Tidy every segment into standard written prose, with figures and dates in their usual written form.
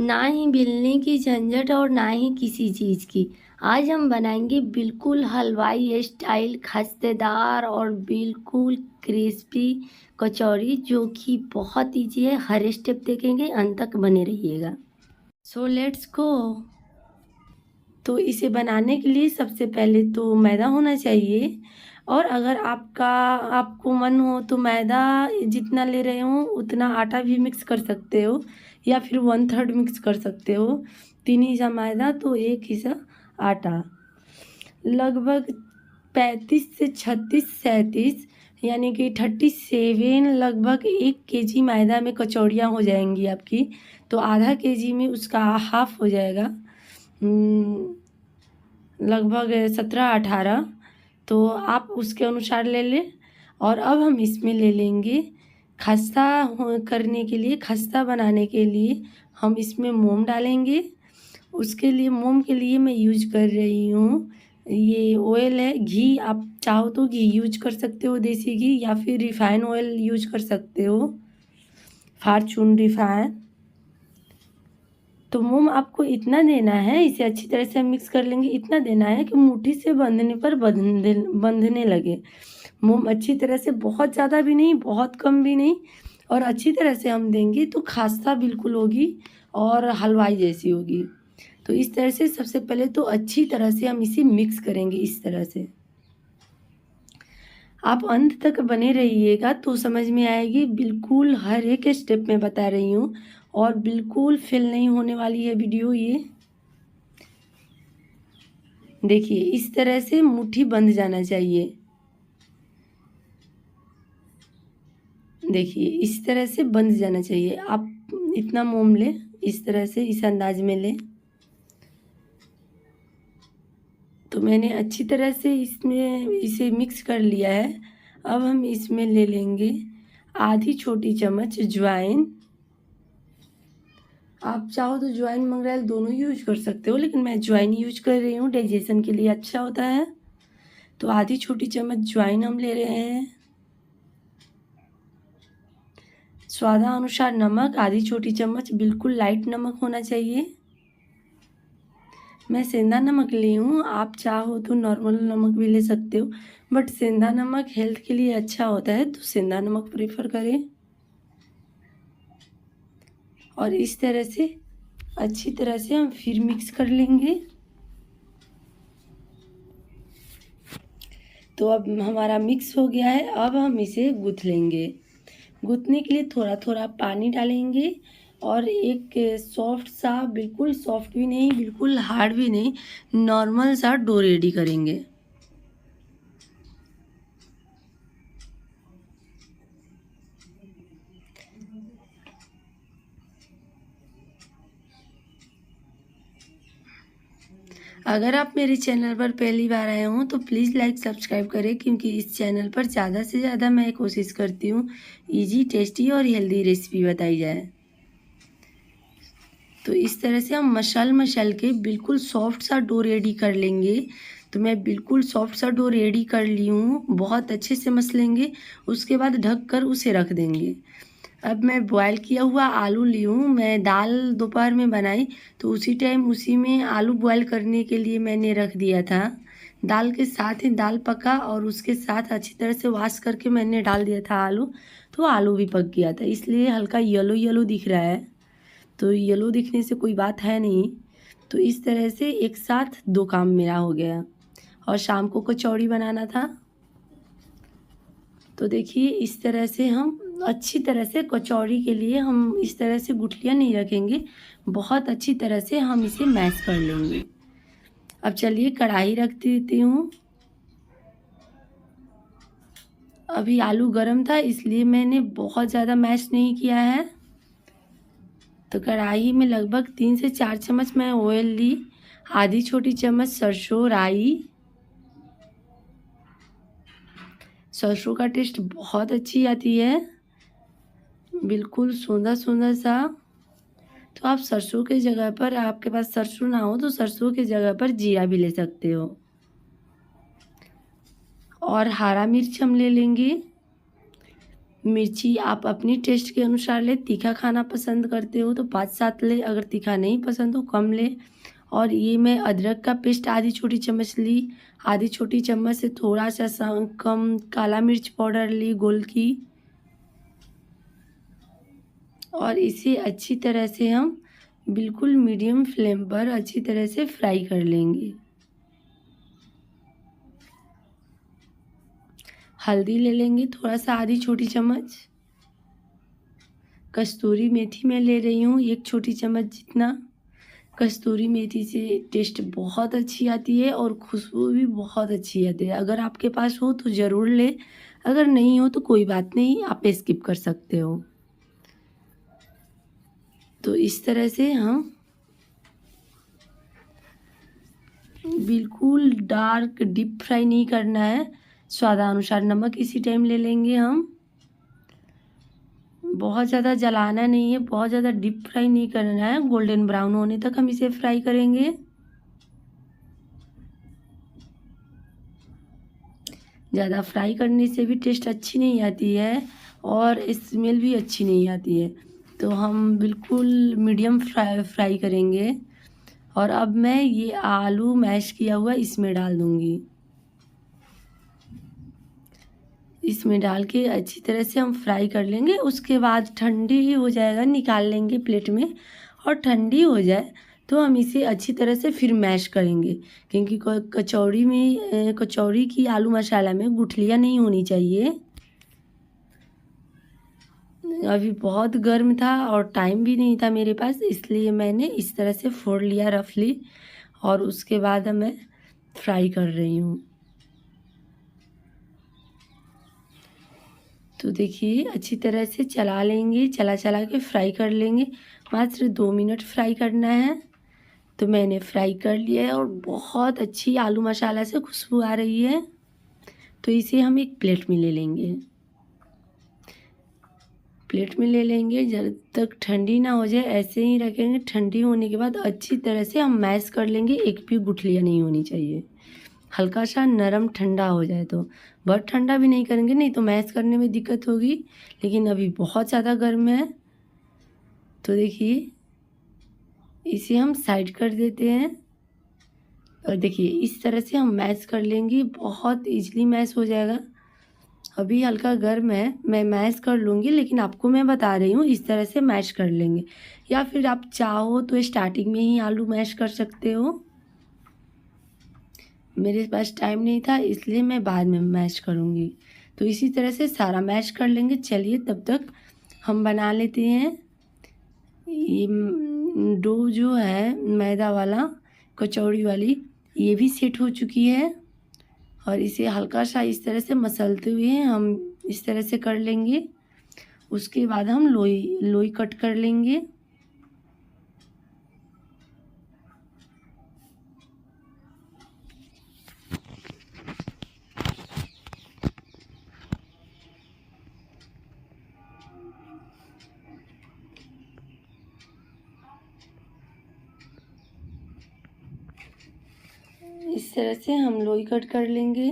ना ही बेलने की झंझट और ना ही किसी चीज़ की। आज हम बनाएंगे बिल्कुल हलवाई स्टाइल खस्तेदार और बिल्कुल क्रिस्पी कचौरी, जो कि बहुत ईजी है। हर स्टेप देखेंगे, अंत तक बने रहिएगा। So let's go. तो इसे बनाने के लिए सबसे पहले तो मैदा होना चाहिए। और अगर आपको मन हो तो मैदा जितना ले रहे हो उतना आटा भी मिक्स कर सकते हो, या फिर 1/3 मिक्स कर सकते हो। 3 हिस्सा मैदा तो 1 हिस्सा आटा। लगभग 35 से 36 37 यानी कि 37 लगभग 1 kg मैदा में कचौड़ियाँ हो जाएंगी आपकी। तो आधा kg में उसका हाफ हो जाएगा, लगभग 17-18। तो आप उसके अनुसार ले लें। और अब हम इसमें ले लेंगे करने के लिए, खस्ता बनाने के लिए हम इसमें मोम डालेंगे। उसके लिए मोम के लिए मैं यूज कर रही हूँ, ये ऑयल है, घी। आप चाहो तो घी यूज कर सकते हो, देसी घी, या फिर रिफाइन ऑयल यूज कर सकते हो, फॉर्चून रिफाइन। तो मोम आपको इतना देना है, इसे अच्छी तरह से हम मिक्स कर लेंगे। इतना देना है कि मुट्ठी से बंधने पर बंधने लगे। मोम अच्छी तरह से, बहुत ज़्यादा भी नहीं बहुत कम भी नहीं, और अच्छी तरह से हम देंगे तो खास्ता बिल्कुल होगी और हलवाई जैसी होगी। तो इस तरह से सबसे पहले तो अच्छी तरह से हम इसे मिक्स करेंगे। इस तरह से आप अंत तक बने रहिएगा तो समझ में आएगी। बिल्कुल हर एक स्टेप में बता रही हूँ और बिल्कुल फेल नहीं होने वाली है वीडियो ये। देखिए, इस तरह से मुट्ठी बंध जाना चाहिए। देखिए, इस तरह से बंध जाना चाहिए। आप इतना मोम लें, इस तरह से, इस अंदाज में लें। तो मैंने अच्छी तरह से इसमें इसे मिक्स कर लिया है। अब हम इसमें ले लेंगे आधी छोटी चम्मच ज्वाइन। आप चाहो तो ज्वाइन मंगरेल दोनों यूज कर सकते हो, लेकिन मैं ज्वाइन यूज कर रही हूँ, डाइजेशन के लिए अच्छा होता है। तो आधी छोटी चम्मच ज्वाइन हम ले रहे हैं। स्वादानुसार नमक, आधी छोटी चम्मच, बिल्कुल लाइट नमक होना चाहिए। मैं सेंधा नमक ली हूँ, आप चाहो तो नॉर्मल नमक भी ले सकते हो, बट सेंधा नमक हेल्थ के लिए अच्छा होता है, तो सेंधा नमक प्रेफर करें। और इस तरह से अच्छी तरह से हम फिर मिक्स कर लेंगे। तो अब हमारा मिक्स हो गया है। अब हम इसे गूँथ लेंगे। गूँथने के लिए थोड़ा थोड़ा पानी डालेंगे और एक सॉफ्ट सा, बिल्कुल सॉफ्ट भी नहीं बिल्कुल हार्ड भी नहीं, नॉर्मल सा डो रेडी करेंगे। अगर आप मेरे चैनल पर पहली बार आए हों तो प्लीज़ लाइक सब्सक्राइब करें, क्योंकि इस चैनल पर ज़्यादा से ज़्यादा मैं कोशिश करती हूँ इजी, टेस्टी और हेल्दी रेसिपी बताई जाए। तो इस तरह से हम मसल के बिल्कुल सॉफ्ट सा डो रेडी कर लेंगे। तो मैं बिल्कुल सॉफ्ट सा डो रेडी कर ली हूँ, बहुत अच्छे से मसलेंगे। उसके बाद ढक कर उसे रख देंगे। अब मैं बॉयल किया हुआ आलू ली हूँ। मैं दाल दोपहर में बनाई, तो उसी टाइम उसी में आलू बॉयल करने के लिए मैंने रख दिया था। दाल के साथ ही दाल पका और उसके साथ अच्छी तरह से वॉश करके मैंने डाल दिया था आलू। तो आलू भी पक गया था, इसलिए हल्का येलो येलो दिख रहा है। तो येलो दिखने से कोई बात है नहीं। तो इस तरह से एक साथ 2 काम मेरा हो गया। और शाम को कचौड़ी बनाना था। तो देखिए, इस तरह से हम अच्छी तरह से कचौड़ी के लिए हम इस तरह से गुठलियाँ नहीं रखेंगे, बहुत अच्छी तरह से हम इसे मैश कर लेंगे। अब चलिए कढ़ाई रख देती हूँ। अभी आलू गर्म था, इसलिए मैंने बहुत ज़्यादा मैश नहीं किया है। तो कढ़ाई में लगभग 3 से 4 चम्मच मैं ऑयल ली, आधी छोटी चम्मच सरसों राई। सरसों का टेस्ट बहुत अच्छी आती है, बिल्कुल सोंधा सोंधा सा। तो आप सरसों के जगह पर, आपके पास सरसों ना हो तो सरसों के जगह पर जीरा भी ले सकते हो। और हरा मिर्च हम ले लेंगे, मिर्ची आप अपनी टेस्ट के अनुसार ले। तीखा खाना पसंद करते हो तो 5-7 ले, अगर तीखा नहीं पसंद हो कम ले। और ये मैं अदरक का पेस्ट आधी छोटी चम्मच ली। आधी छोटी चम्मच से थोड़ा सा कम काला मिर्च पाउडर ली गोल की। और इसे अच्छी तरह से हम बिल्कुल मीडियम फ्लेम पर अच्छी तरह से फ्राई कर लेंगे। हल्दी ले लेंगे थोड़ा सा आधी छोटी चम्मच। कस्तूरी मेथी मैं ले रही हूँ 1 छोटी चम्मच जितना। कस्तूरी मेथी से टेस्ट बहुत अच्छी आती है और खुशबू भी बहुत अच्छी आती है। अगर आपके पास हो तो ज़रूर ले, अगर नहीं हो तो कोई बात नहीं, आप स्किप कर सकते हो। तो इस तरह से हम बिल्कुल डार्क डीप फ्राई नहीं करना है। स्वादानुसार नमक इसी टाइम ले लेंगे हम। बहुत ज़्यादा जलाना नहीं है, बहुत ज़्यादा डीप फ्राई नहीं करना है। गोल्डन ब्राउन होने तक हम इसे फ्राई करेंगे। ज़्यादा फ्राई करने से भी टेस्ट अच्छी नहीं आती है और स्मेल भी अच्छी नहीं आती है। तो हम बिल्कुल मीडियम फ्राई करेंगे। और अब मैं ये आलू मैश किया हुआ इसमें डाल दूँगी। इसमें डाल के अच्छी तरह से हम फ्राई कर लेंगे। उसके बाद ठंडी ही हो जाएगा, निकाल लेंगे प्लेट में। और ठंडी हो जाए तो हम इसे अच्छी तरह से फिर मैश करेंगे, क्योंकि कचौड़ी की आलू मसाला में गुठलियाँ नहीं होनी चाहिए। अभी बहुत गर्म था और टाइम भी नहीं था मेरे पास, इसलिए मैंने इस तरह से फोड़ लिया रफली। और उसके बाद मैं फ्राई कर रही हूँ। तो देखिए अच्छी तरह से चला लेंगे, चला चला के फ्राई कर लेंगे। मात्र 2 मिनट फ्राई करना है। तो मैंने फ्राई कर लिया है और बहुत अच्छी आलू मसाला से खुशबू आ रही है। तो इसे हम एक प्लेट में ले लेंगे। प्लेट में ले लेंगे, जब तक ठंडी ना हो जाए ऐसे ही रखेंगे। ठंडी होने के बाद अच्छी तरह से हम मैश कर लेंगे, एक भी गुठलियाँ नहीं होनी चाहिए। हल्का सा नरम ठंडा हो जाए तो, बहुत ठंडा भी नहीं करेंगे, नहीं तो मैश करने में दिक्कत होगी। लेकिन अभी बहुत ज़्यादा गर्म है। तो देखिए इसे हम साइड कर देते हैं। और देखिए इस तरह से हम मैश कर लेंगे, बहुत इजीली मैश हो जाएगा। अभी हल्का गर्म है, मैं मैश कर लूँगी, लेकिन आपको मैं बता रही हूँ इस तरह से मैश कर लेंगे। या फिर आप चाहो तो स्टार्टिंग में ही आलू मैश कर सकते हो। मेरे पास टाइम नहीं था इसलिए मैं बाद में मैश करूँगी। तो इसी तरह से सारा मैश कर लेंगे। चलिए तब तक हम बना लेते हैं। ये डो जो है मैदा वाला, कचौड़ी वाली, ये भी सेट हो चुकी है। और इसे हल्का सा इस तरह से मसलते हुए हम इस तरह से कर लेंगे। उसके बाद हम लोई लोई कट कर लेंगे। इस तरह से हम लोई कट कर लेंगे।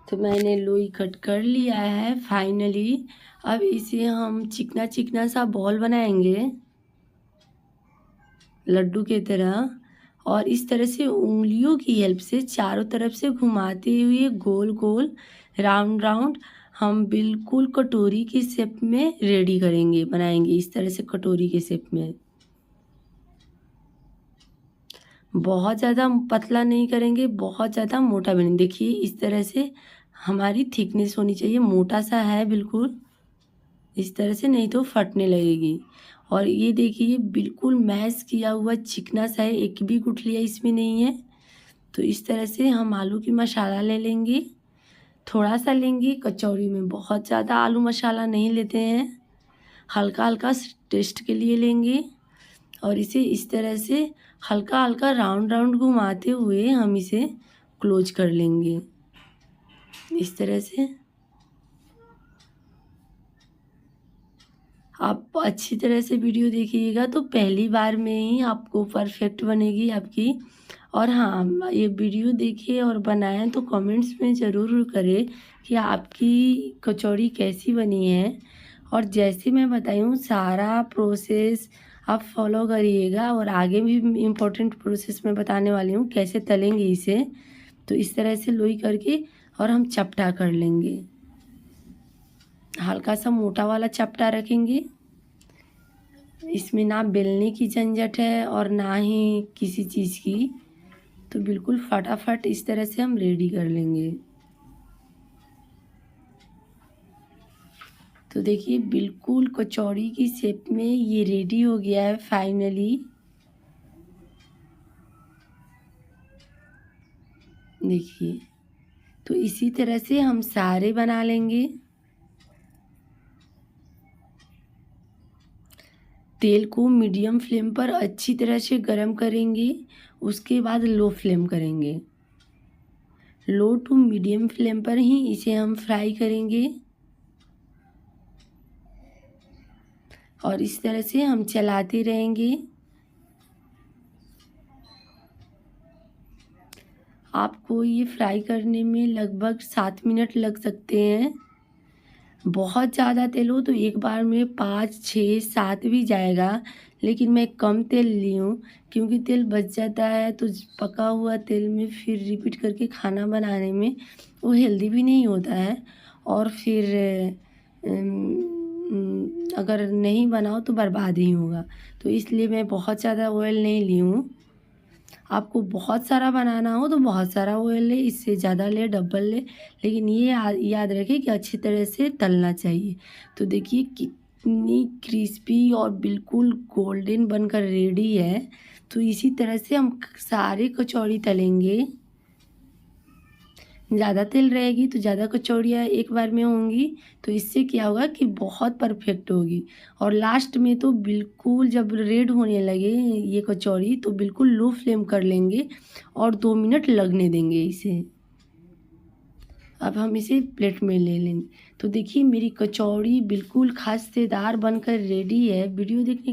तो मैंने लोई कट कर लिया है फाइनली। अब इसे हम चिकना चिकना सा बॉल बनाएंगे लड्डू की तरह। और इस तरह से उंगलियों की हेल्प से चारों तरफ से घुमाते हुए गोल गोल राउंड राउंड हम बिल्कुल कटोरी की शेप में रेडी करेंगे, बनाएंगे इस तरह से कटोरी के शेप में। बहुत ज़्यादा पतला नहीं करेंगे, बहुत ज़्यादा मोटा भी नहीं। देखिए इस तरह से हमारी थिकनेस होनी चाहिए, मोटा सा है बिल्कुल इस तरह से, नहीं तो फटने लगेगी। और ये देखिए बिल्कुल मैश किया हुआ चिकना सा है, एक भी गुठलियाँ इसमें नहीं है। तो इस तरह से हम आलू की मसाला ले लेंगे, थोड़ा सा लेंगे। कचौड़ी में बहुत ज़्यादा आलू मसाला नहीं लेते हैं, हल्का हल्का टेस्ट के लिए लेंगे। और इसे इस तरह से हल्का हल्का राउंड राउंड घुमाते हुए हम इसे क्लोज कर लेंगे इस तरह से। आप अच्छी तरह से वीडियो देखिएगा तो पहली बार में ही आपको परफेक्ट बनेगी आपकी। और हाँ, ये वीडियो देखिए और बनाएं तो कमेंट्स में ज़रूर करें कि आपकी कचौड़ी कैसी बनी है। और जैसे मैं बताई हूँ सारा प्रोसेस आप फॉलो करिएगा, और आगे भी इम्पोर्टेंट प्रोसेस मैं बताने वाली हूँ कैसे तलेंगे इसे। तो इस तरह से लोई करके और हम चपटा कर लेंगे, हल्का सा मोटा वाला चपटा रखेंगे। इसमें ना बेलने की झंझट है और ना ही किसी चीज़ की, तो बिल्कुल फटाफट इस तरह से हम रेडी कर लेंगे। तो देखिए बिल्कुल कचौड़ी की शेप में ये रेडी हो गया है फाइनली। देखिए, तो इसी तरह से हम सारे बना लेंगे। तेल को मीडियम फ्लेम पर अच्छी तरह से गरम करेंगे, उसके बाद लो फ्लेम करेंगे। लो टू मीडियम फ्लेम पर ही इसे हम फ्राई करेंगे, और इस तरह से हम चलाते रहेंगे। आपको ये फ्राई करने में लगभग 7 मिनट लग सकते हैं। बहुत ज़्यादा तेल हो तो एक बार में 5, 6, 7 भी जाएगा, लेकिन मैं कम तेल ली हूँ क्योंकि तेल बच जाता है तो पका हुआ तेल में फिर रिपीट करके खाना बनाने में वो हेल्दी भी नहीं होता है। और फिर अगर नहीं बनाओ तो बर्बाद ही होगा। तो इसलिए मैं बहुत ज़्यादा ऑयल नहीं ली हूँ। आपको बहुत सारा बनाना हो तो बहुत सारा ऑयल ले, इससे ज़्यादा ले, डबल ले, लेकिन ये याद रखें कि अच्छी तरह से तलना चाहिए। तो देखिए कितनी क्रिस्पी और बिल्कुल गोल्डन बनकर रेडी है। तो इसी तरह से हम सारे कचौड़ी तलेंगे। ज़्यादा तेल रहेगी तो ज़्यादा कचौड़ियाँ एक बार में होंगी, तो इससे क्या होगा कि बहुत परफेक्ट होगी। और लास्ट में तो बिल्कुल जब रेड होने लगे ये कचौड़ी तो बिल्कुल लो फ्लेम कर लेंगे और 2 मिनट लगने देंगे इसे। अब हम इसे प्लेट में ले लेंगे। तो देखिए मेरी कचौड़ी बिल्कुल खास्तेदार बनकर रेडी है। वीडियो देखने